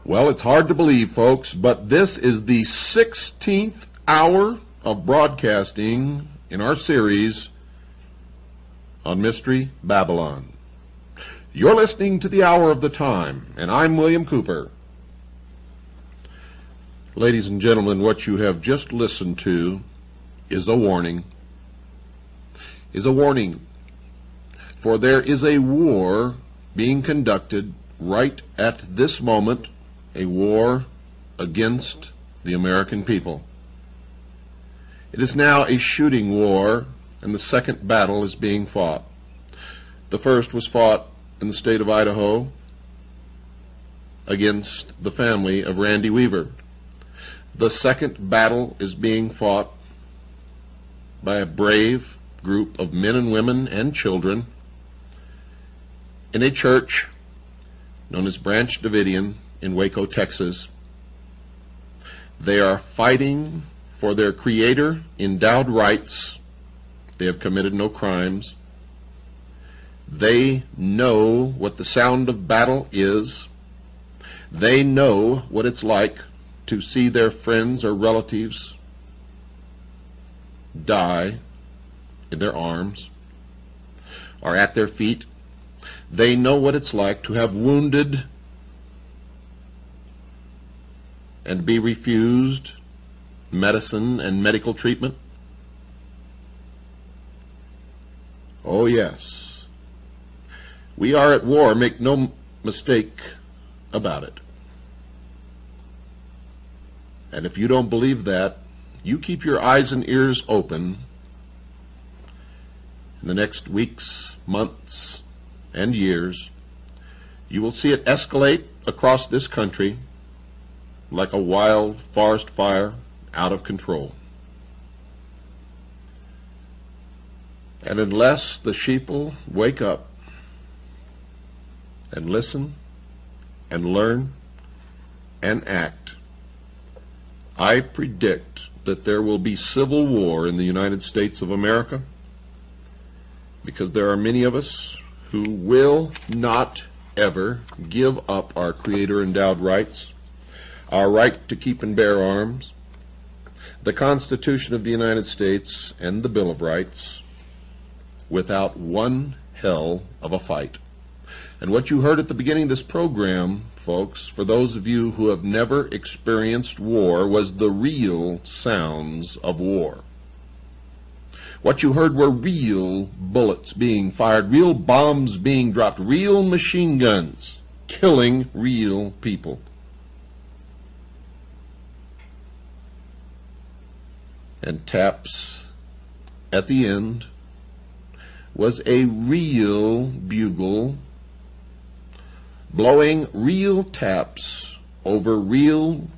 Well, it's hard to believe, folks, but this is the 16th hour of broadcasting in our series on Mystery Babylon. You're listening to the Hour of the Time, and I'm William Cooper. Ladies and gentlemen, what you have just listened to is a warning. For there is a war being conducted right at this moment, a war against the American people. It is now a shooting war, and the second battle is being fought. The first was fought in the state of Idaho against the family of Randy Weaver. The second battle is being fought by a brave group of men and women and children in a church known as Branch Davidian in Waco, Texas. They are fighting for their Creator endowed rights. They have committed no crimes. They know what the sound of battle is. They know what it's like to see their friends or relatives die in their arms or at their feet. They know what it's like to have wounded and be refused medicine and medical treatment. Oh yes, we are at war, make no mistake about it. And if you don't believe that, you keep your eyes and ears open in the next weeks, months, and years. You will see it escalate across this country like a wild forest fire, out of control. And unless the sheeple wake up and listen and learn and act, I predict that there will be civil war in the United States of America, because there are many of us who will not ever give up our Creator endowed rights, our right to keep and bear arms, the Constitution of the United States, and the Bill of Rights, without one hell of a fight. And what you heard at the beginning of this program, folks, for those of you who have never experienced war, was the real sounds of war. What you heard were real bullets being fired, real bombs being dropped, real machine guns killing real people. And taps at the end was a real bugle blowing real taps over real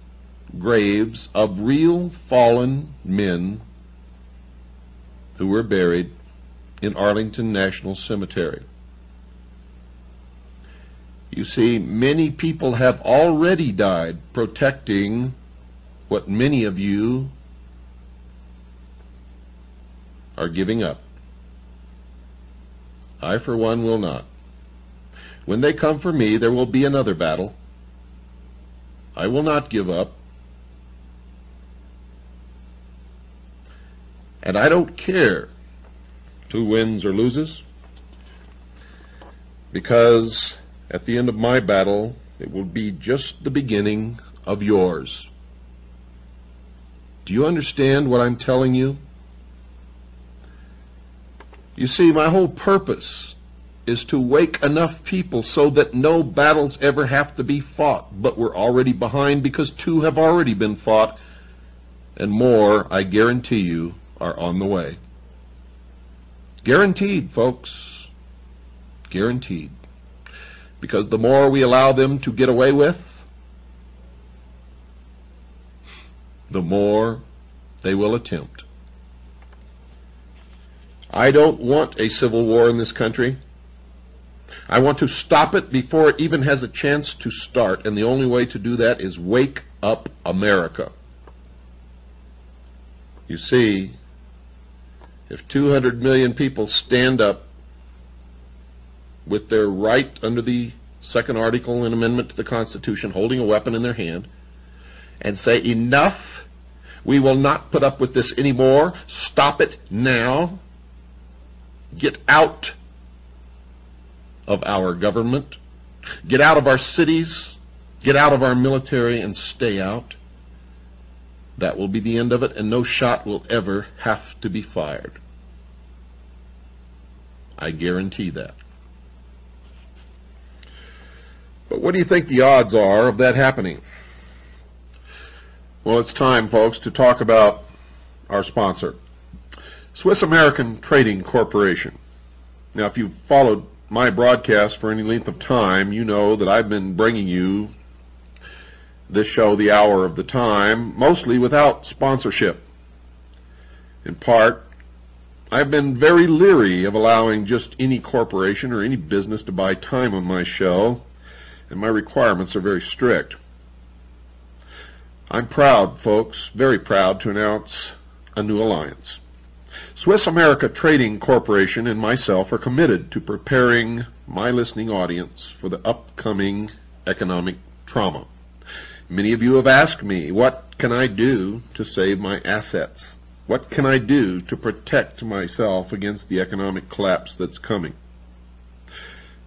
graves of real fallen men who were buried in Arlington National Cemetery. You see, many people have already died protecting what many of you are giving up. I, for one, will not. When they come for me, there will be another battle. I will not give up. And I don't care who wins or loses, because at the end of my battle, it will be just the beginning of yours. Do you understand what I'm telling you? You see, my whole purpose is to wake enough people so that no battles ever have to be fought. But we're already behind because 2 have already been fought, and more, I guarantee you, are on the way. Guaranteed, folks. Guaranteed. Because the more we allow them to get away with, the more they will attempt. I don't want a civil war in this country. I want to stop it before it even has a chance to start, and the only way to do that is wake up America. You see, if 200 million people stand up with their right under the second article and amendment to the Constitution, holding a weapon in their hand, and say, enough, we will not put up with this anymore, stop it now, get out of our government, get out of our cities, get out of our military, and stay out, that will be the end of it, and no shot will ever have to be fired. I guarantee that. But what do you think the odds are of that happening? Well, it's time, folks, to talk about our sponsor, Swiss American Trading Corporation. Now, if you've followed my broadcast for any length of time, you know that I've been bringing you this show, The Hour of the Time, mostly without sponsorship. In part, I've been very leery of allowing just any corporation or any business to buy time on my show, and my requirements are very strict. I'm proud, folks, very proud to announce a new alliance. Swiss America Trading Corporation and myself are committed to preparing my listening audience for the upcoming economic trauma. Many of you have asked me, what can I do to save my assets? What can I do to protect myself against the economic collapse that's coming?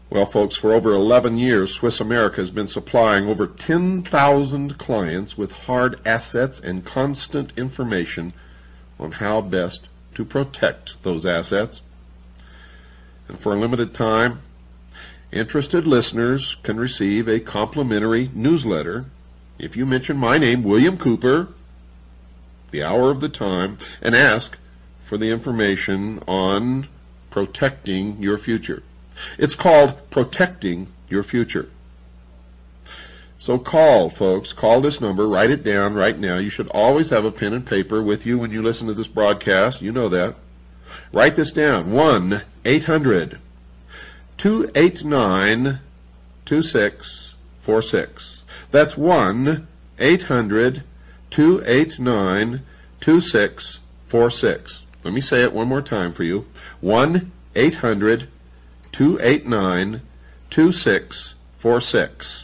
Well, folks, for over 11 years, Swiss America has been supplying over 10,000 clients with hard assets and constant information on how best to protect those assets. And for a limited time, interested listeners can receive a complimentary newsletter if you mention my name, William Cooper, The Hour of the Time, and ask for the information on protecting your future. It's called Protecting Your Future. So call, folks. Call this number. Write it down right now. You should always have a pen and paper with you when you listen to this broadcast. You know that. Write this down. 1-800-289-2646. That's 1-800-289-2646. Let me say it one more time for you. 1-800-289-2646.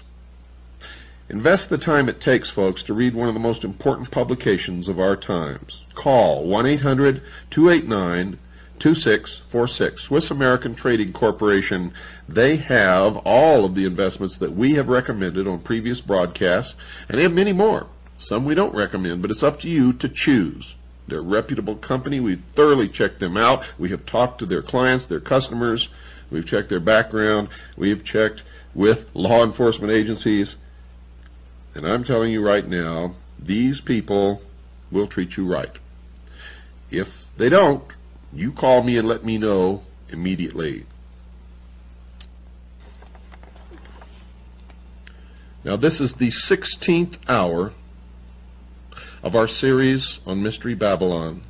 Invest the time it takes, folks, to read one of the most important publications of our times. Call 1-800-289-2646. Swiss American Trading Corporation. They have all of the investments that we have recommended on previous broadcasts, and they have many more. Some we don't recommend, but it's up to you to choose. They're a reputable company. We've thoroughly checked them out. We have talked to their clients, their customers. We've checked their background. We've checked with law enforcement agencies. And I'm telling you right now, these people will treat you right. If they don't, you call me and let me know immediately. Now, this is the 16th hour of our series on Mystery Babylon.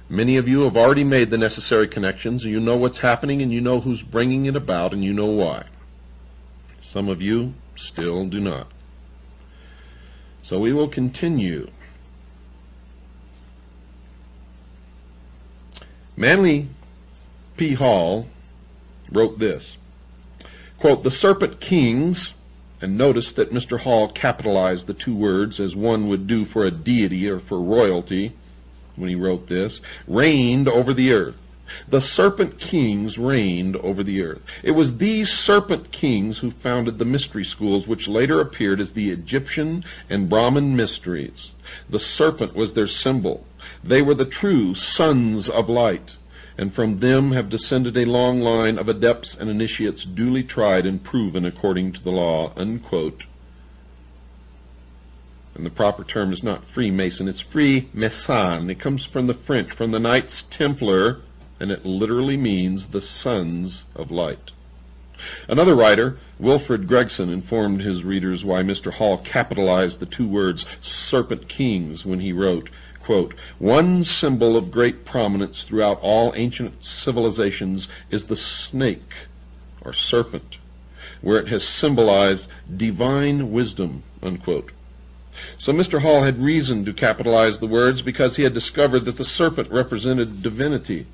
Many of you have already made the necessary connections. You know what's happening, and you know who's bringing it about, and you know why. Some of you still do not. So we will continue. Manly P. Hall wrote this, quote, "The Serpent Kings," and notice that Mr. Hall capitalized the two words as one would do for a deity or for royalty when he wrote this, "reigned over the earth. The serpent kings reigned over the earth. It was these serpent kings who founded the mystery schools, which later appeared as the Egyptian and Brahmin mysteries. The serpent was their symbol. They were the true sons of light, and from them have descended a long line of adepts and initiates duly tried and proven according to the law, unquote. And the proper term is not Freemason, it's Freemason. It comes from the French, from the Knights Templar, and it literally means the sons of light. Another writer, Wilfred Gregson, informed his readers why Mr. Hall capitalized the two words serpent kings when he wrote, quote, "One symbol of great prominence throughout all ancient civilizations is the snake, or serpent, where it has symbolized divine wisdom," unquote. So Mr. Hall had reason to capitalize the words because he had discovered that the serpent represented divinity.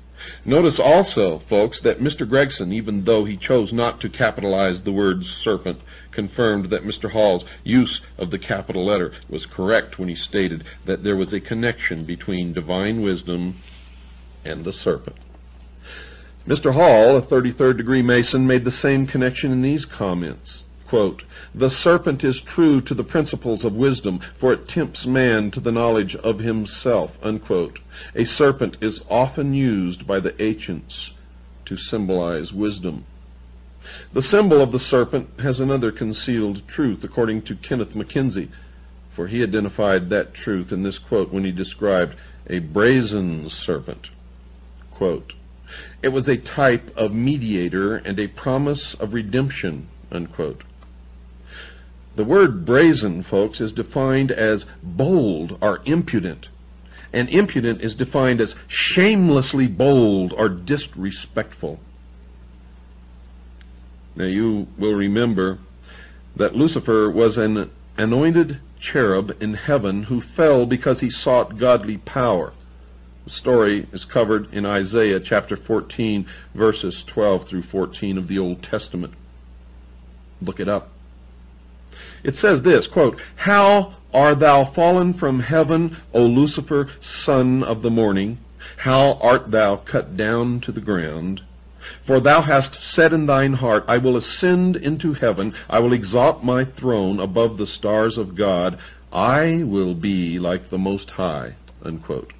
Notice also, folks, that Mr. Gregson, even though he chose not to capitalize the word serpent, confirmed that Mr. Hall's use of the capital letter was correct when he stated that there was a connection between divine wisdom and the serpent. Mr. Hall, a 33rd degree Mason, made the same connection in these comments. Quote, "The serpent is true to the principles of wisdom, for it tempts man to the knowledge of himself," unquote. A serpent is often used by the ancients to symbolize wisdom. The symbol of the serpent has another concealed truth, according to Kenneth Mackenzie, for he identified that truth in this quote when he described a brazen serpent. Quote, "It was a type of mediator and a promise of redemption," unquote. The word brazen, folks, is defined as bold or impudent, and impudent is defined as shamelessly bold or disrespectful. Now you will remember that Lucifer was an anointed cherub in heaven who fell because he sought godly power. The story is covered in Isaiah chapter 14, verses 12 through 14 of the Old Testament. Look it up. It says this, quote, "How art thou fallen from heaven, O Lucifer, son of the morning? How art thou cut down to the ground? For thou hast said in thine heart, I will ascend into heaven, I will exalt my throne above the stars of God, I will be like the Most High," unquote.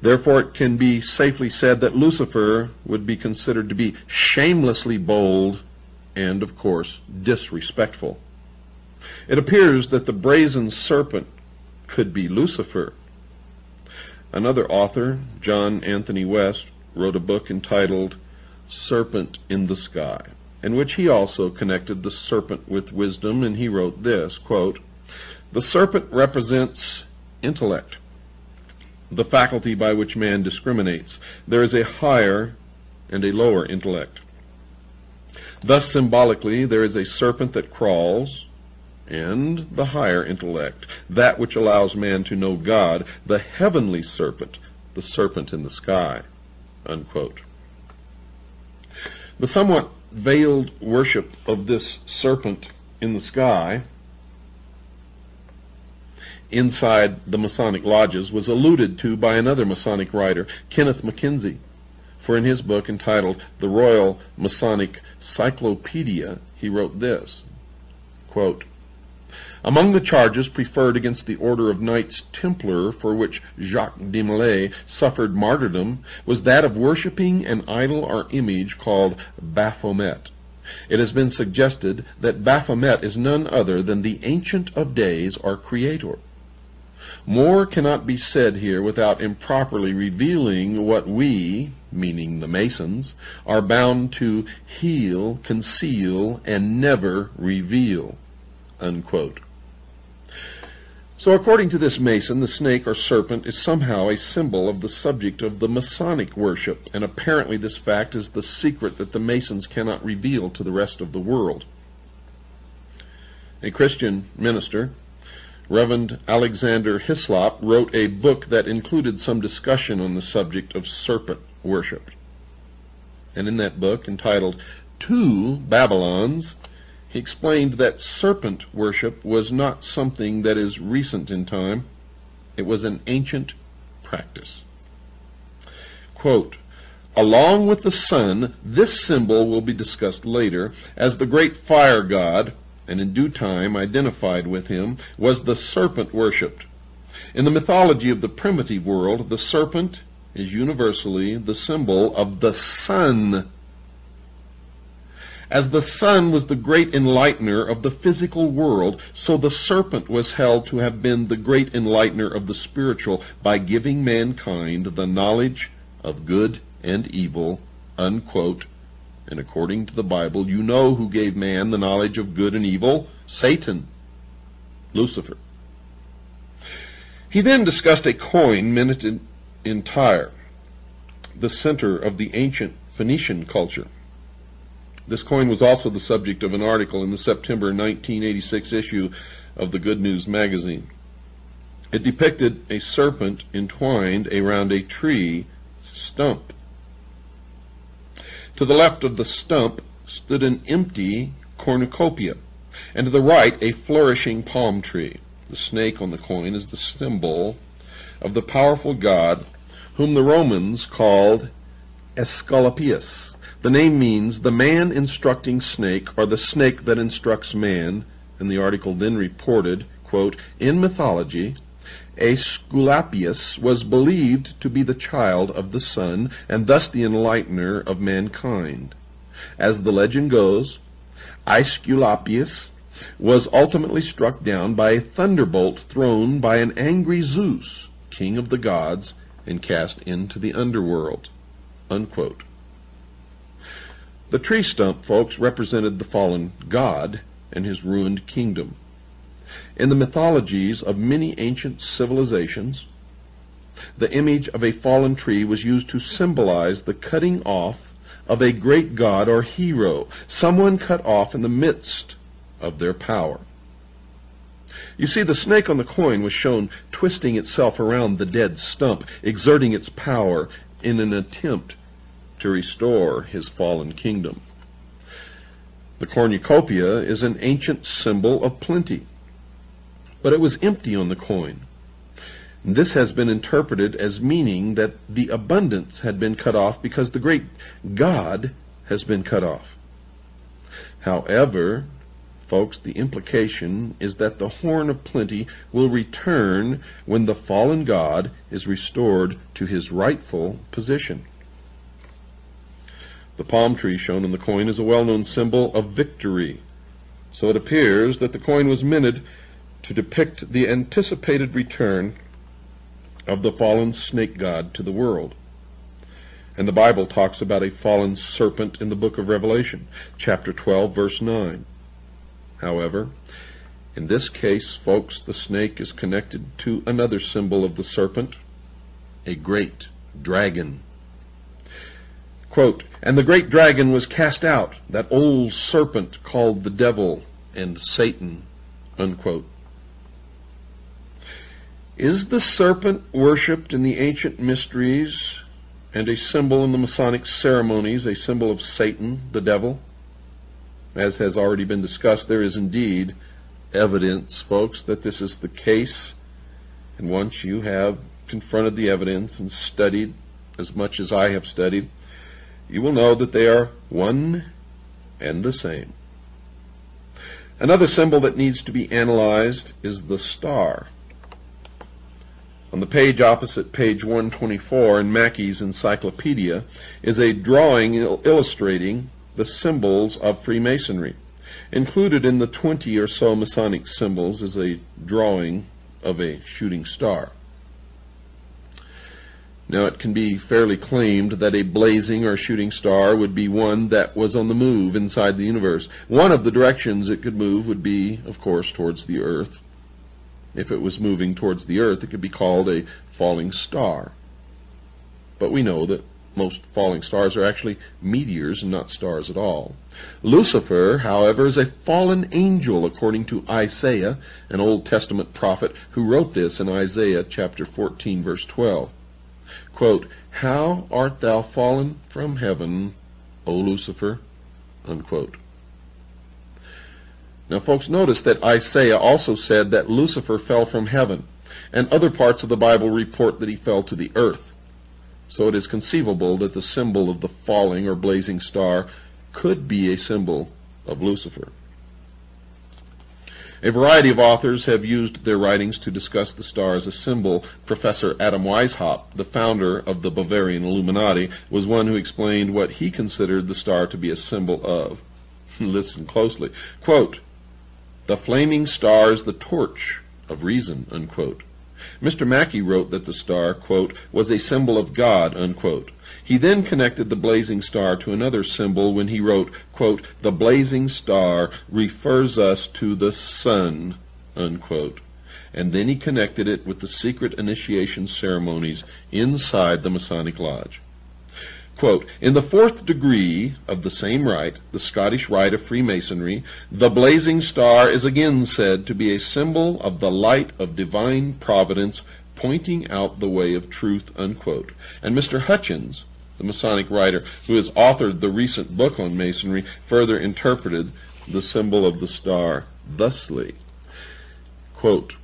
Therefore it can be safely said that Lucifer would be considered to be shamelessly bold and, of course, disrespectful. It appears that the brazen serpent could be Lucifer. Another author, John Anthony West, wrote a book entitled Serpent in the Sky, in which he also connected the serpent with wisdom, and he wrote this, quote, "The serpent represents intellect, the faculty by which man discriminates. There is a higher and a lower intellect. Thus, symbolically, there is a serpent that crawls, and the higher intellect, that which allows man to know God, the heavenly serpent, the serpent in the sky," unquote. The somewhat veiled worship of this serpent in the sky inside the Masonic lodges was alluded to by another Masonic writer, Kenneth Mackenzie. For in his book entitled The Royal Masonic Cyclopedia, he wrote this, quote, "Among the charges preferred against the order of Knights Templar for which Jacques de Molay suffered martyrdom was that of worshipping an idol or image called Baphomet. It has been suggested that Baphomet is none other than the Ancient of Days or Creator. More cannot be said here without improperly revealing what we, meaning the Masons, are bound to heal, conceal, and never reveal," unquote. So according to this Mason, the snake or serpent is somehow a symbol of the subject of the Masonic worship, and apparently this fact is the secret that the Masons cannot reveal to the rest of the world. A Christian minister, Reverend Alexander Hislop, wrote a book that included some discussion on the subject of serpent worship. And in that book, entitled Two Babylons, he explained that serpent worship was not something that is recent in time. It was an ancient practice. Quote, along with the sun, this symbol will be discussed later as the great fire god, and in due time identified with him, was the serpent worshipped. In the mythology of the primitive world, the serpent is universally the symbol of the sun. As the sun was the great enlightener of the physical world, so the serpent was held to have been the great enlightener of the spiritual by giving mankind the knowledge of good and evil, unquote. And according to the Bible, you know who gave man the knowledge of good and evil? Satan, Lucifer. He then discussed a coin minted in Tyre, the center of the ancient Phoenician culture. This coin was also the subject of an article in the September 1986 issue of the Good News magazine. It depicted a serpent entwined around a tree stump. To the left of the stump stood an empty cornucopia, and to the right a flourishing palm tree. The snake on the coin is the symbol of the powerful god whom the Romans called Aesculapius. The name means the man instructing snake, or the snake that instructs man, and the article then reported, quote, in mythology, Aesculapius was believed to be the child of the sun, and thus the enlightener of mankind. As the legend goes, Aesculapius was ultimately struck down by a thunderbolt thrown by an angry Zeus, king of the gods, and cast into the underworld, unquote. The tree stump, folks, represented the fallen god and his ruined kingdom. In the mythologies of many ancient civilizations, the image of a fallen tree was used to symbolize the cutting off of a great god or hero, someone cut off in the midst of their power. You see, the snake on the coin was shown twisting itself around the dead stump, exerting its power in an attempt to restore his fallen kingdom. The cornucopia is an ancient symbol of plenty, but it was empty on the coin. This has been interpreted as meaning that the abundance had been cut off because the great God has been cut off. However, folks, the implication is that the horn of plenty will return when the fallen God is restored to his rightful position. The palm tree shown on the coin is a well-known symbol of victory, so it appears that the coin was minted to depict the anticipated return of the fallen snake god to the world. And the Bible talks about a fallen serpent in the book of Revelation, chapter 12, verse 9. However, in this case, folks, the snake is connected to another symbol of the serpent, a great dragon. Quote, and the great dragon was cast out, that old serpent called the devil and Satan, unquote. Is the serpent worshipped in the ancient mysteries and a symbol in the Masonic ceremonies, a symbol of Satan, the devil? As has already been discussed, there is indeed evidence, folks, that this is the case. And once you have confronted the evidence and studied as much as I have studied, you will know that they are one and the same. Another symbol that needs to be analyzed is the star. On the page opposite page 124 in Mackey's Encyclopedia is a drawing illustrating the symbols of Freemasonry. Included in the 20 or so Masonic symbols is a drawing of a shooting star. Now, it can be fairly claimed that a blazing or shooting star would be one that was on the move inside the universe. One of the directions it could move would be, of course, towards the earth. If it was moving towards the earth, it could be called a falling star. But we know that most falling stars are actually meteors and not stars at all. Lucifer, however, is a fallen angel, according to Isaiah, an Old Testament prophet who wrote this in Isaiah chapter 14, verse 12. Quote, how art thou fallen from heaven, O Lucifer, unquote. Now, folks, notice that Isaiah also said that Lucifer fell from heaven, and other parts of the Bible report that he fell to the earth. So it is conceivable that the symbol of the falling or blazing star could be a symbol of Lucifer. A variety of authors have used their writings to discuss the star as a symbol. Professor Adam Weishaupt, the founder of the Bavarian Illuminati, was one who explained what he considered the star to be a symbol of. Listen closely. Quote, "The flaming star is the torch of reason," unquote. Mr. Mackey wrote that the star, quote, "was a symbol of God," unquote. He then connected the blazing star to another symbol when he wrote, quote, "The blazing star refers us to the sun," unquote. And then he connected it with the secret initiation ceremonies inside the Masonic Lodge. Quote, "In the fourth degree of the same rite, the Scottish rite of Freemasonry, the blazing star is again said to be a symbol of the light of divine providence pointing out the way of truth," unquote. And Mr. Hutchins, the Masonic writer who has authored the recent book on Masonry, further interpreted the symbol of the star thusly, quote,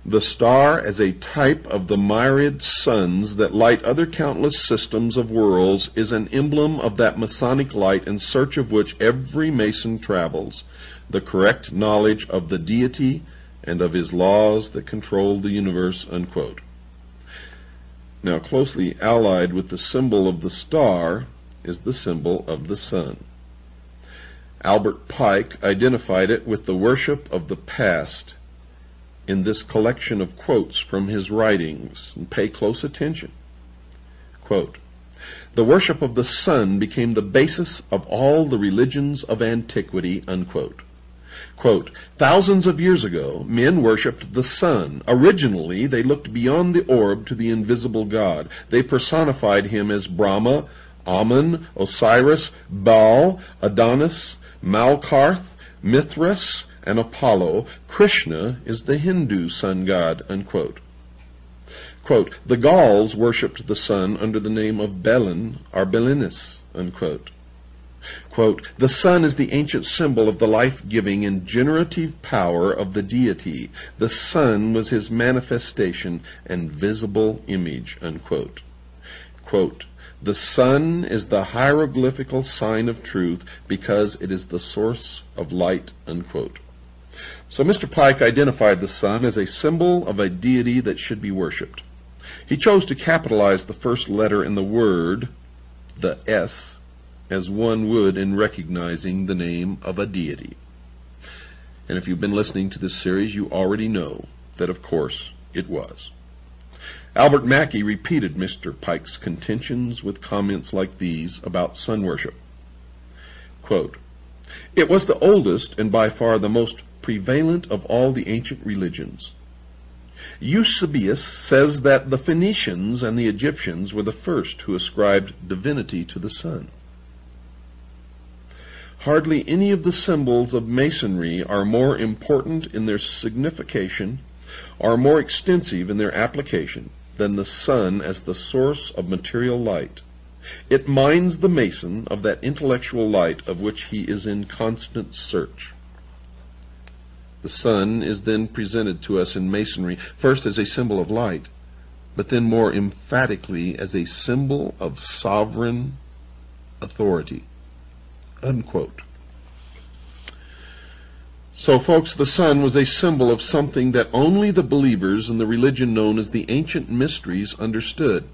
"The star as a type of the myriad suns that light other countless systems of worlds is an emblem of that Masonic light in search of which every Mason travels, the correct knowledge of the deity and of his laws that control the universe," unquote. Now, closely allied with the symbol of the star is the symbol of the sun. Albert Pike identified it with the worship of the past in this collection of quotes from his writings, and pay close attention. Quote, "The worship of the sun became the basis of all the religions of antiquity," unquote. Quote, "Thousands of years ago, men worshipped the sun. Originally, they looked beyond the orb to the invisible God. They personified him as Brahma, Amun, Osiris, Baal, Adonis, Malkarth, Mithras, and Apollo. Krishna is the Hindu sun god," unquote. Quote, "The Gauls worshipped the sun under the name of Belin or Belinus," unquote. Quote, "The sun is the ancient symbol of the life-giving and generative power of the deity. The sun was his manifestation and visible image," unquote. Quote, "The sun is the hieroglyphical sign of truth because it is the source of light," unquote. So Mr. Pike identified the sun as a symbol of a deity that should be worshipped. He chose to capitalize the first letter in the word, the S, as one would in recognizing the name of a deity. And if you've been listening to this series, you already know that, of course, it was. Albert Mackey repeated Mr. Pike's contentions with comments like these about sun worship. Quote, "It was the oldest and by far the most prevalent of all the ancient religions. Eusebius says that the Phoenicians and the Egyptians were the first who ascribed divinity to the sun. Hardly any of the symbols of Masonry are more important in their signification or more extensive in their application than the sun as the source of material light. It minds the Mason of that intellectual light of which he is in constant search." The sun is then presented to us in Masonry, first as a symbol of light, but then more emphatically as a symbol of sovereign authority, unquote. So, folks, the sun was a symbol of something that only the believers in the religion known as the ancient mysteries understood.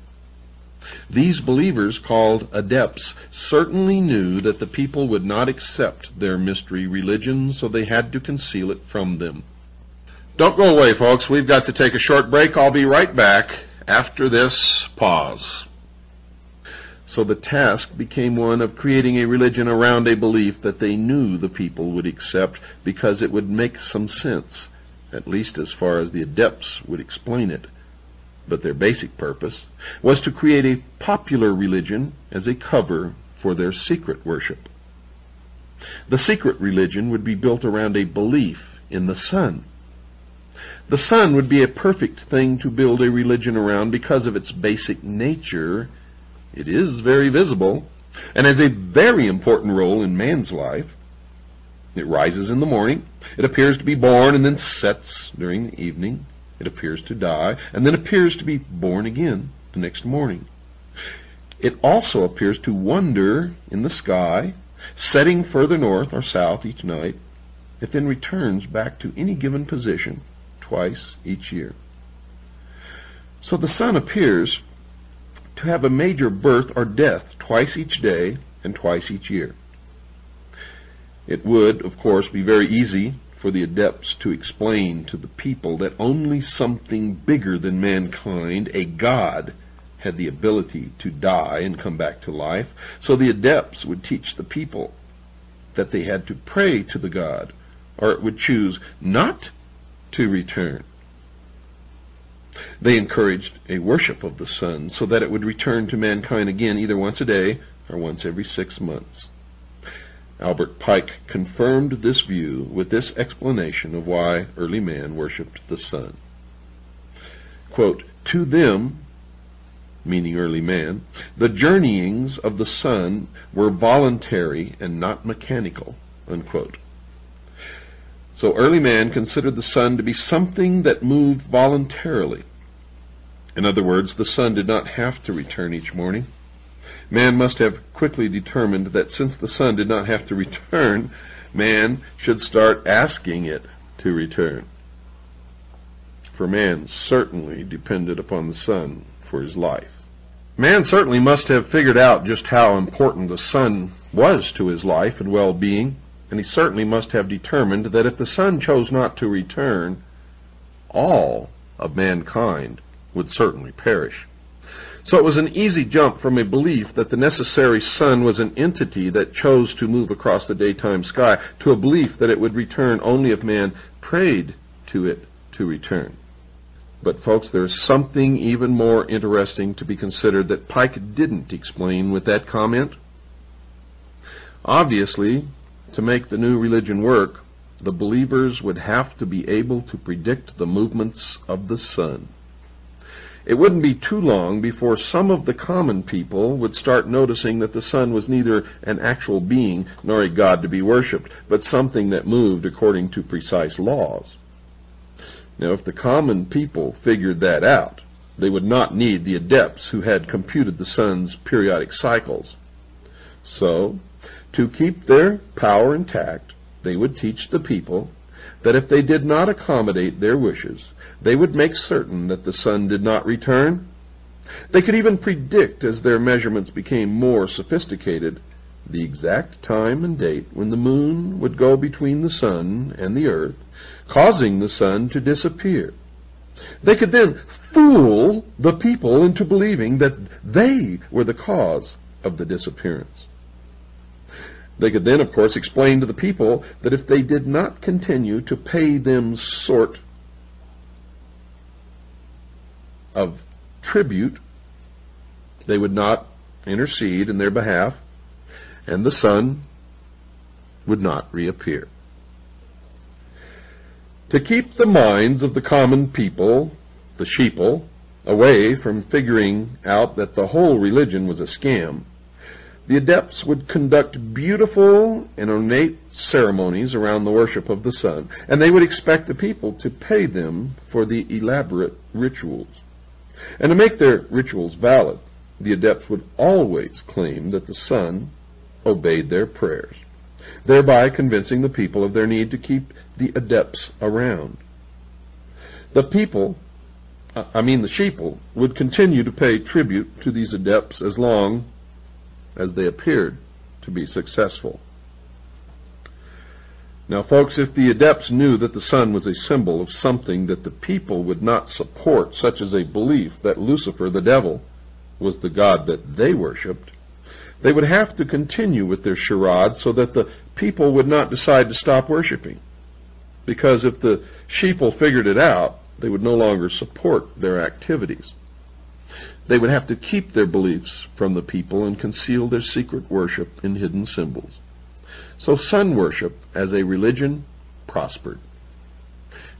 These believers, called adepts, certainly knew that the people would not accept their mystery religion, so they had to conceal it from them. Don't go away, folks. We've got to take a short break. I'll be right back after this pause. So the task became one of creating a religion around a belief that they knew the people would accept because it would make some sense, at least as far as the adepts would explain it. But their basic purpose was to create a popular religion as a cover for their secret worship. The secret religion would be built around a belief in the sun. The sun would be a perfect thing to build a religion around because of its basic nature. It is very visible and has a very important role in man's life. It rises in the morning, it appears to be born and then sets during the evening. It appears to die, and then appears to be born again the next morning. It also appears to wander in the sky, setting further north or south each night. It then returns back to any given position twice each year. So the sun appears to have a major birth or death twice each day and twice each year. It would, of course, be very easy for the adepts to explain to the people that only something bigger than mankind, a god, had the ability to die and come back to life. So the adepts would teach the people that they had to pray to the god, or it would choose not to return. They encouraged a worship of the sun so that it would return to mankind again either once a day or once every 6 months. Albert Pike confirmed this view with this explanation of why early man worshipped the sun. Quote, "To them," meaning early man, "the journeyings of the sun were voluntary and not mechanical." Unquote. So early man considered the sun to be something that moved voluntarily. In other words, the sun did not have to return each morning. Man must have quickly determined that since the sun did not have to return, man should start asking it to return. For man certainly depended upon the sun for his life. Man certainly must have figured out just how important the sun was to his life and well-being, and he certainly must have determined that if the sun chose not to return, all of mankind would certainly perish. So it was an easy jump from a belief that the necessary sun was an entity that chose to move across the daytime sky to a belief that it would return only if man prayed to it to return. But folks, there's something even more interesting to be considered that Pike didn't explain with that comment. Obviously, to make the new religion work, the believers would have to be able to predict the movements of the sun. It wouldn't be too long before some of the common people would start noticing that the sun was neither an actual being nor a god to be worshipped, but something that moved according to precise laws. Now, if the common people figured that out, they would not need the adepts who had computed the sun's periodic cycles. So, to keep their power intact, they would teach the people that if they did not accommodate their wishes, they would make certain that the sun did not return. They could even predict, as their measurements became more sophisticated, the exact time and date when the moon would go between the sun and the earth, causing the sun to disappear. They could then fool the people into believing that they were the cause of the disappearance. They could then, of course, explain to the people that if they did not continue to pay them sort of tribute, they would not intercede in their behalf, and the sun would not reappear. To keep the minds of the common people, the sheeple, away from figuring out that the whole religion was a scam, the adepts would conduct beautiful and ornate ceremonies around the worship of the sun, and they would expect the people to pay them for the elaborate rituals. And to make their rituals valid, the adepts would always claim that the sun obeyed their prayers, thereby convincing the people of their need to keep the adepts around. The sheeple, would continue to pay tribute to these adepts as long as they appeared to be successful. Now, folks, if the adepts knew that the sun was a symbol of something that the people would not support, such as a belief that Lucifer, the devil, was the god that they worshipped, they would have to continue with their charade so that the people would not decide to stop worshiping. Because if the sheeple figured it out, they would no longer support their activities. They would have to keep their beliefs from the people and conceal their secret worship in hidden symbols. So sun worship as a religion prospered.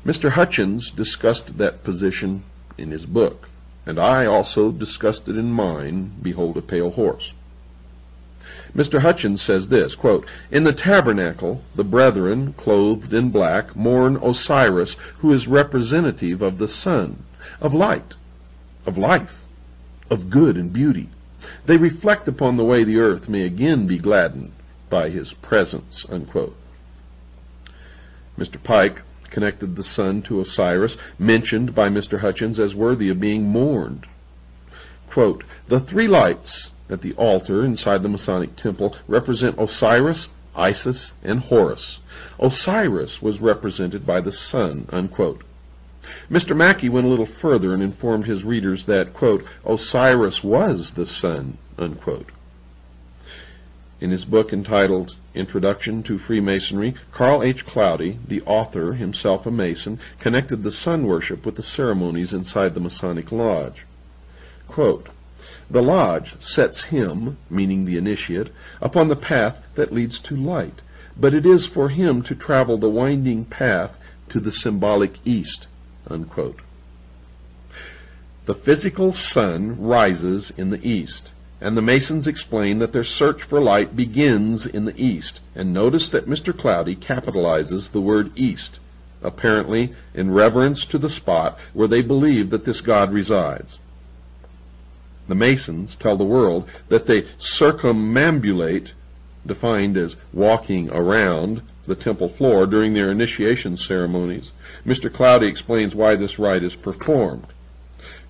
Mr. Hutchins discussed that position in his book, and I also discussed it in mine, Behold a Pale Horse. Mr. Hutchins says this, quote, "In the tabernacle, the brethren, clothed in black, mourn Osiris, who is representative of the sun, of light, of life, of good and beauty. They reflect upon the way the earth may again be gladdened by his presence, unquote. Mr. Pike connected the sun to Osiris, mentioned by Mr. Hutchins as worthy of being mourned. Quote, the three lights at the altar inside the Masonic temple represent Osiris, Isis, and Horus. Osiris was represented by the sun, unquote. Mr. Mackey went a little further and informed his readers that, quote, Osiris was the sun, unquote. In his book entitled Introduction to Freemasonry, Carl H. Cloudy, the author, himself a Mason, connected the sun worship with the ceremonies inside the Masonic Lodge. Quote, the lodge sets him, meaning the initiate, upon the path that leads to light, but it is for him to travel the winding path to the symbolic east, unquote. The physical sun rises in the east, and the Masons explain that their search for light begins in the east. And notice that Mr. Cloudy capitalizes the word east, apparently in reverence to the spot where they believe that this God resides. The Masons tell the world that they circumambulate, defined as walking around, the temple floor during their initiation ceremonies. Mr. Cloudy explains why this rite is performed.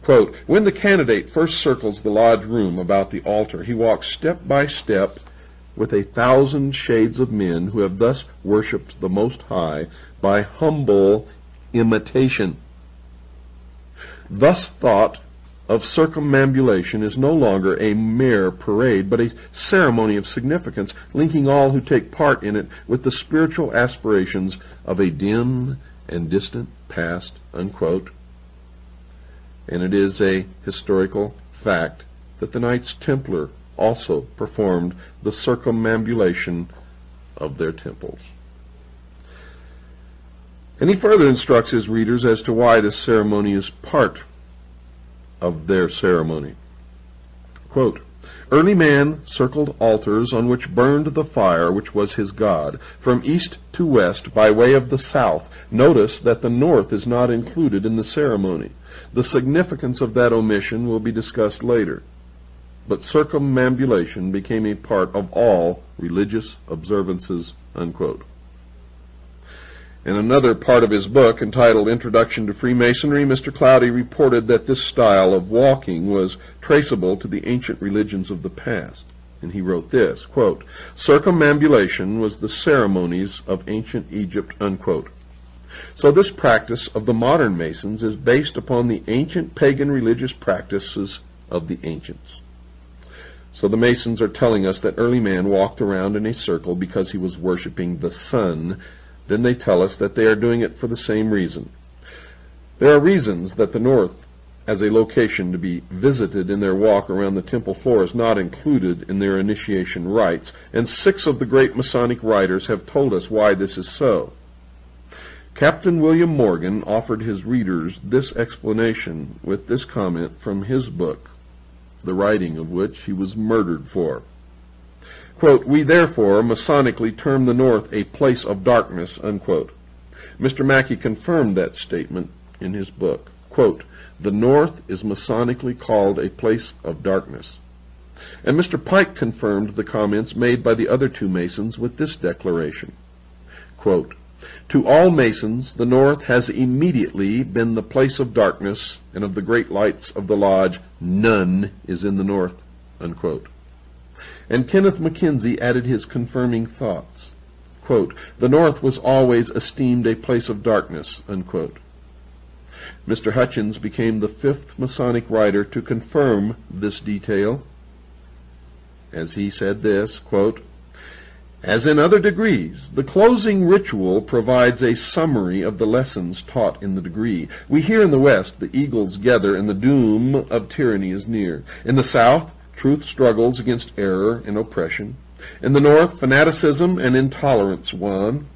Quote, when the candidate first circles the lodge room about the altar, he walks step by step with 1,000 shades of men who have thus worshipped the Most High by humble imitation. Thus thought of circumambulation is no longer a mere parade, but a ceremony of significance, linking all who take part in it with the spiritual aspirations of a dim and distant past, unquote. And it is a historical fact that the Knights Templar also performed the circumambulation of their temples. And he further instructs his readers as to why this ceremony is part of their ceremony. Quote, early man circled altars on which burned the fire which was his God, from east to west by way of the south. Notice that the north is not included in the ceremony. The significance of that omission will be discussed later. But circumambulation became a part of all religious observances, unquote. In another part of his book, entitled Introduction to Freemasonry, Mr. Cloudy reported that this style of walking was traceable to the ancient religions of the past. And he wrote this, quote, circumambulation was the ceremonies of ancient Egypt, unquote. So this practice of the modern Masons is based upon the ancient pagan religious practices of the ancients. So the Masons are telling us that early man walked around in a circle because he was worshiping the sun. Then they tell us that they are doing it for the same reason. There are reasons that the north as a location to be visited in their walk around the temple floor is not included in their initiation rites, and 6 of the great Masonic writers have told us why this is so. Captain William Morgan offered his readers this explanation with this comment from his book, the writing of which he was murdered for. Quote, we therefore Masonically term the north a place of darkness, unquote. Mr. Mackey confirmed that statement in his book. Quote, the north is Masonically called a place of darkness. And Mr. Pike confirmed the comments made by the other 2 Masons with this declaration. Quote, to all Masons, the north has immediately been the place of darkness, and of the great lights of the lodge, none is in the north, unquote. And Kenneth Mackenzie added his confirming thoughts. Quote, the north was always esteemed a place of darkness, unquote. Mr. Hutchins became the 5th Masonic writer to confirm this detail, as he said this, quote, as in other degrees, the closing ritual provides a summary of the lessons taught in the degree. We hear in the West the eagles gather and the doom of tyranny is near. In the South, truth struggles against error and oppression. In the North, fanaticism and intolerance won.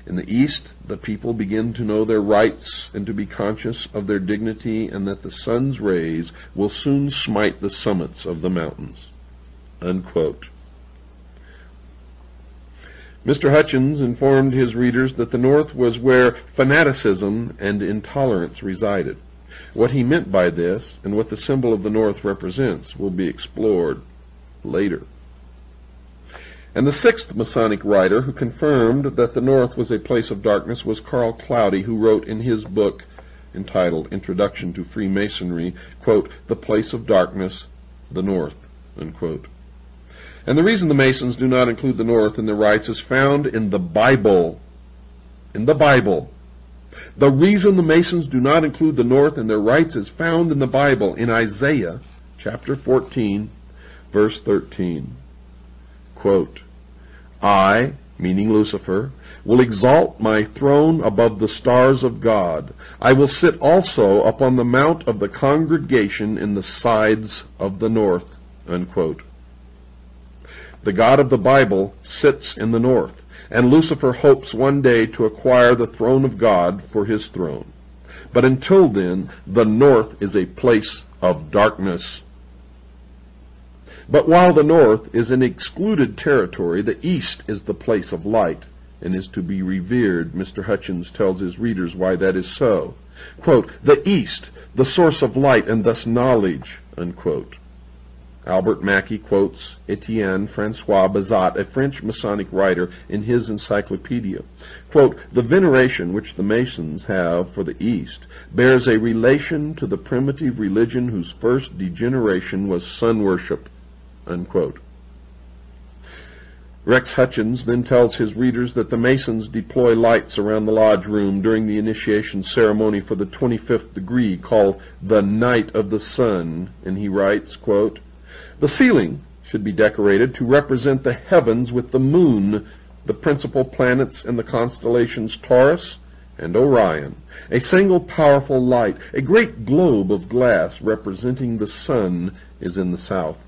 In the East, the people begin to know their rights and to be conscious of their dignity, and that the sun's rays will soon smite the summits of the mountains, unquote. Mr. Hutchins informed his readers that the North was where fanaticism and intolerance resided. What he meant by this and what the symbol of the north represents will be explored later. And the sixth Masonic writer who confirmed that the North was a place of darkness was Carl Cloudy, who wrote in his book entitled Introduction to Freemasonry, quote, "The place of darkness, the North," unquote. And the reason the Masons do not include the North in their rites is found in the Bible. In the Bible. The reason the Masons do not include the North in their rites is found in the Bible, in Isaiah chapter 14, verse 13. Quote, "I," meaning Lucifer, "will exalt my throne above the stars of God. I will sit also upon the mount of the congregation in the sides of the north," unquote. The God of the Bible sits in the north, and Lucifer hopes one day to acquire the throne of God for his throne. But until then, the north is a place of darkness. But while the north is an excluded territory, the east is the place of light and is to be revered. Mr. Hutchins tells his readers why that is so. Quote, "The east, the source of light and thus knowledge," unquote. Albert Mackey quotes Etienne Francois Bazat, a French Masonic writer, in his encyclopedia. Quote, "The veneration which the Masons have for the East bears a relation to the primitive religion whose first degeneration was sun worship," unquote. Rex Hutchins then tells his readers that the Masons deploy lights around the lodge room during the initiation ceremony for the 25th degree, called the Night of the Sun, and he writes, quote, "The ceiling should be decorated to represent the heavens with the moon, the principal planets and the constellations Taurus and Orion. A single powerful light, a great globe of glass representing the sun, is in the south.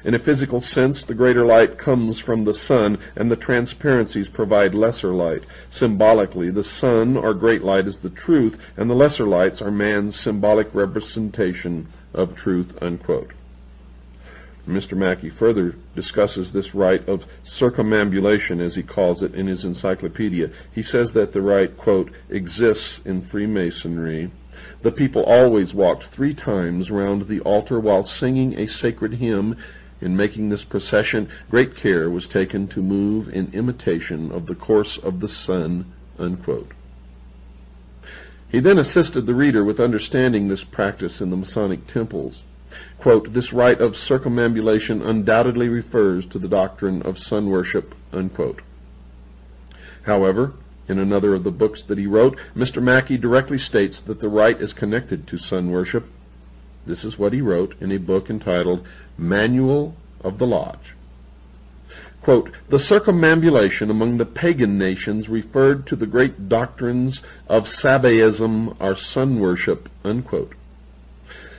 In a physical sense, the greater light comes from the sun, and the transparencies provide lesser light. Symbolically, the sun, or great light, is the truth, and the lesser lights are man's symbolic representation of truth," unquote. Mr. Mackey further discusses this rite of circumambulation, as he calls it, in his encyclopedia. He says that the rite, quote, "exists in Freemasonry. The people always walked 3 times round the altar while singing a sacred hymn. In making this procession, great care was taken to move in imitation of the course of the sun," unquote. He then assisted the reader with understanding this practice in the Masonic temples. Quote, "This rite of circumambulation undoubtedly refers to the doctrine of sun worship," unquote. However, in another of the books that he wrote, Mr. Mackey directly states that the rite is connected to sun worship. This is what he wrote in a book entitled Manual of the Lodge. Quote, "The circumambulation among the pagan nations referred to the great doctrines of Sabaism or sun worship," unquote.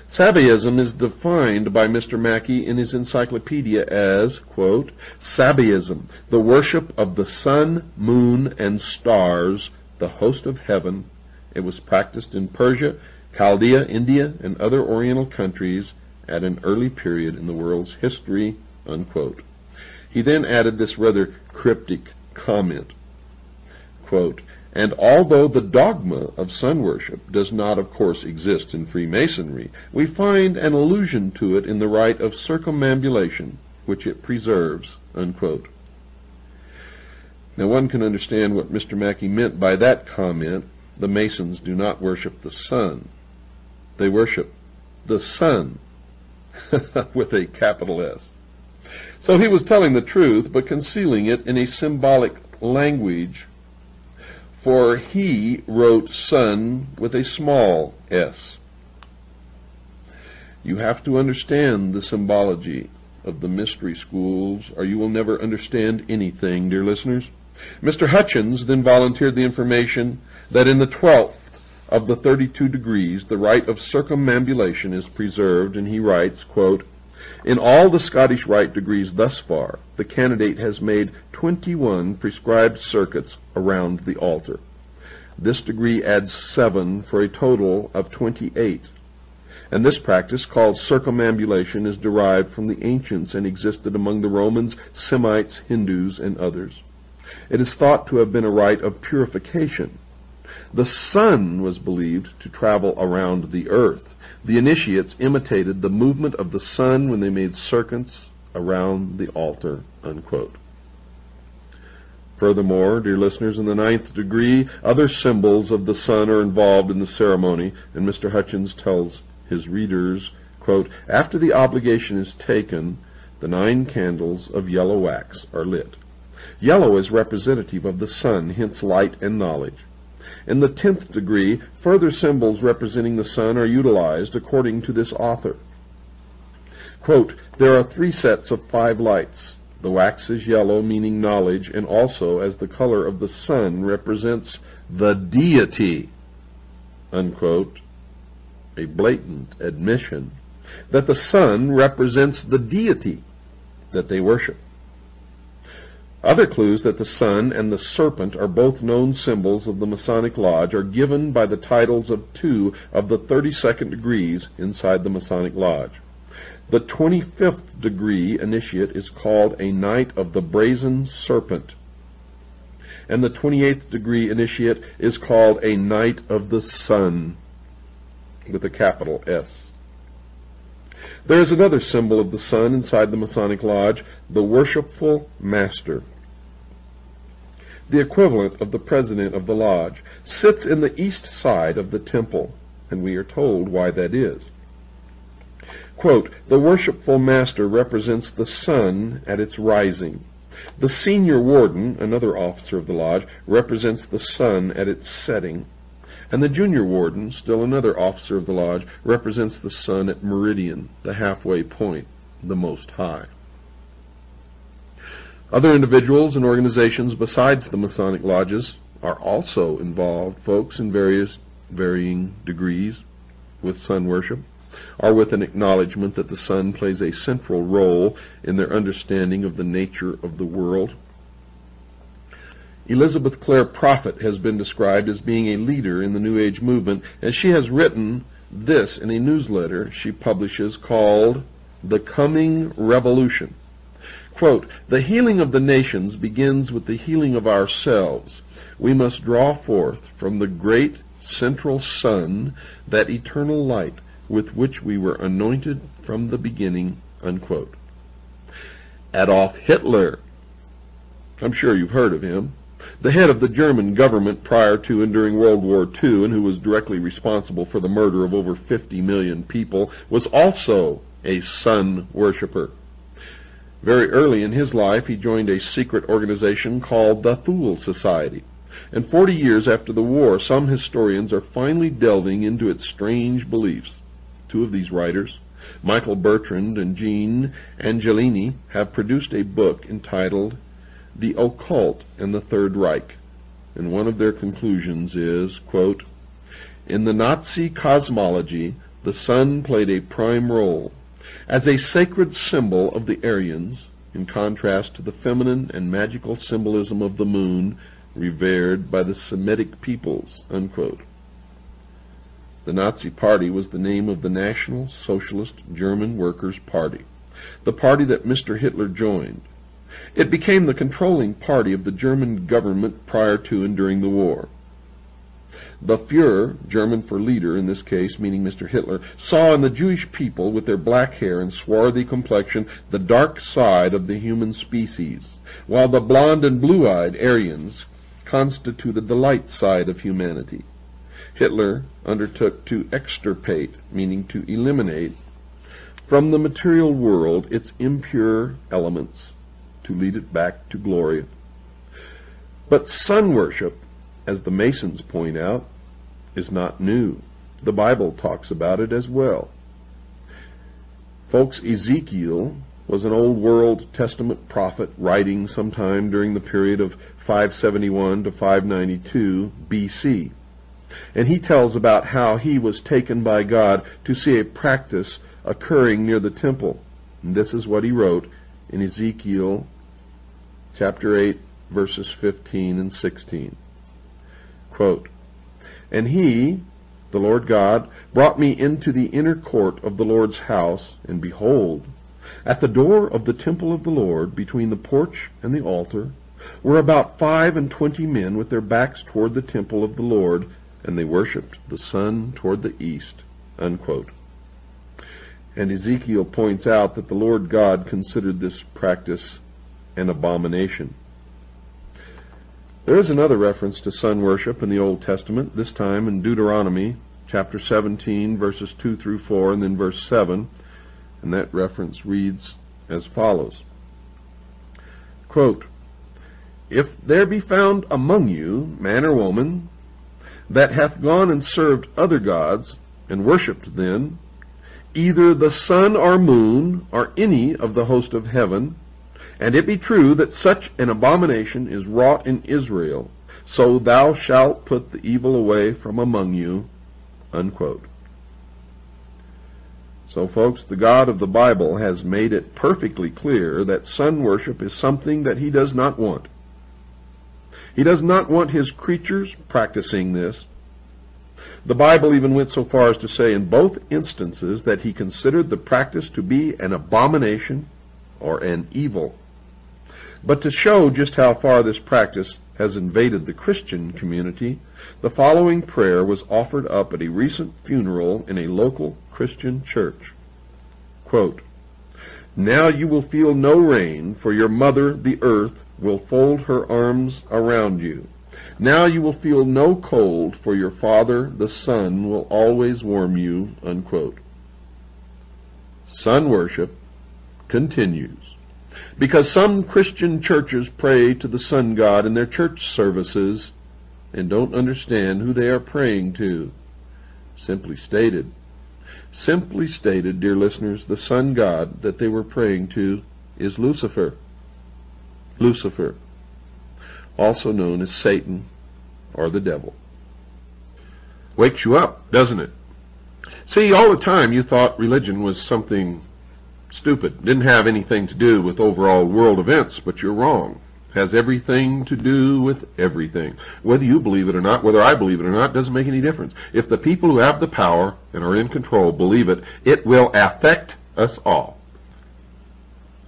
Sabaism is defined by Mr. Mackey in his encyclopedia as, quote, "Sabaism, the worship of the sun, moon, and stars, the host of heaven. It was practiced in Persia, Chaldea, India, and other Oriental countries at an early period in the world's history," unquote. He then added this rather cryptic comment, quote, "And although the dogma of sun worship does not, of course, exist in Freemasonry, we find an allusion to it in the rite of circumambulation, which it preserves," unquote. Now one can understand what Mr. Mackey meant by that comment. The Masons do not worship the sun. They worship the sun with a capital S. So he was telling the truth, but concealing it in a symbolic language, for he wrote sun with a small s. You have to understand the symbology of the mystery schools, or you will never understand anything, dear listeners. Mr. Hutchins then volunteered the information that in the 12th of the 32 degrees, the rite of circumambulation is preserved, and he writes, quote, "In all the Scottish rite degrees thus far, the candidate has made 21 prescribed circuits around the altar. This degree adds 7 for a total of 28. And this practice, called circumambulation, is derived from the ancients and existed among the Romans, Semites, Hindus, and others. It is thought to have been a rite of purification. The sun was believed to travel around the earth. The initiates imitated the movement of the sun when they made circuits around the altar, unquote. Furthermore, dear listeners, in the 9th degree, other symbols of the sun are involved in the ceremony, and Mr. Hutchins tells his readers, quote, after the obligation is taken, the 9 candles of yellow wax are lit. Yellow is representative of the sun, hence light and knowledge. In the 10th degree, further symbols representing the sun are utilized according to this author. Quote, there are 3 sets of 5 lights. The wax is yellow, meaning knowledge, and also as the color of the sun represents the deity, unquote, a blatant admission that the sun represents the deity that they worship. Other clues that the sun and the serpent are both known symbols of the Masonic Lodge are given by the titles of 2 of the 32nd degrees inside the Masonic Lodge. The 25th degree initiate is called a Knight of the Brazen Serpent, and the 28th degree initiate is called a Knight of the Sun, with a capital S. There is another symbol of the sun inside the Masonic Lodge, the Worshipful Master. The equivalent of the president of the lodge sits in the east side of the temple, and we are told why that is. Quote, the Worshipful Master represents the sun at its rising. The Senior Warden, another officer of the lodge, represents the sun at its setting. And the Junior Warden, still another officer of the lodge, represents the sun at meridian, the halfway point, the Most High. Other individuals and organizations besides the Masonic lodges are also involved, folks, in varying degrees with sun worship, or with an acknowledgement that the sun plays a central role in their understanding of the nature of the world. Elizabeth Clare Prophet has been described as being a leader in the New Age movement, and she has written this in a newsletter she publishes called The Coming Revolution. Quote, the healing of the nations begins with the healing of ourselves. We must draw forth from the great central sun that eternal light with which we were anointed from the beginning, unquote. Adolf Hitler, I'm sure you've heard of him, the head of the German government prior to and during World War II, and who was directly responsible for the murder of over 50 million people, was also a sun worshiper. Very early in his life, he joined a secret organization called the Thule Society. And 40 years after the war, some historians are finally delving into its strange beliefs. 2 of these writers, Michael Bertrand and Jean Angelini, have produced a book entitled The Occult and the Third Reich. And one of their conclusions is, quote, in the Nazi cosmology, the sun played a prime role as a sacred symbol of the Aryans, in contrast to the feminine and magical symbolism of the moon revered by the Semitic peoples, unquote. The Nazi Party was the name of the National Socialist German Workers' Party, the party that Mr. Hitler joined. It became the controlling party of the German government prior to and during the war. The Führer, German for leader in this case, meaning Mr. Hitler, saw in the Jewish people with their black hair and swarthy complexion the dark side of the human species, while the blonde and blue-eyed Aryans constituted the light side of humanity. Hitler undertook to extirpate, meaning to eliminate, from the material world its impure elements, to lead it back to glory. But sun worship, as the Masons point out, is not new. The Bible talks about it as well. Folks, Ezekiel was an Old World Testament prophet writing sometime during the period of 571 to 592 BC. And he tells about how he was taken by God to see a practice occurring near the temple. And this is what he wrote in Ezekiel chapter 8, verses 15 and 16. Quote, and he, the Lord God, brought me into the inner court of the Lord's house, and behold, at the door of the temple of the Lord, between the porch and the altar, were about 25 men with their backs toward the temple of the Lord, and they worshipped the sun toward the east." Unquote. And Ezekiel points out that the Lord God considered this practice an abomination. There is another reference to sun worship in the Old Testament, this time in Deuteronomy chapter 17, verses 2 through 4, and then verse 7, and that reference reads as follows. Quote, "If there be found among you man or woman that hath gone and served other gods, and worshipped them, either the sun or moon, or any of the host of heaven, and it be true that such an abomination is wrought in Israel, so thou shalt put the evil away from among you." Unquote. So, folks, the God of the Bible has made it perfectly clear that sun worship is something that he does not want. He does not want his creatures practicing this. The Bible even went so far as to say in both instances that he considered the practice to be an abomination or an evil. But to show just how far this practice has invaded the Christian community, the following prayer was offered up at a recent funeral in a local Christian church. Quote, "Now you will feel no rain, for your mother, the earth, will fold her arms around you. Now you will feel no cold, for your father, the sun, will always warm you." Unquote. Sun worship continues because some Christian churches pray to the sun god in their church services and don't understand who they are praying to. Simply stated, dear listeners, the sun god that they were praying to is Lucifer. Lucifer, also known as Satan or the devil. Wakes you up, doesn't it? See, all the time you thought religion was something stupid, didn't have anything to do with overall world events, but you're wrong. It has everything to do with everything. Whether you believe it or not, whether I believe it or not, doesn't make any difference. If the people who have the power and are in control believe it, it will affect us all.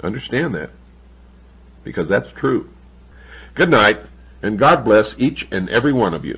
Understand that, because that's true. Good night, and God bless each and every one of you.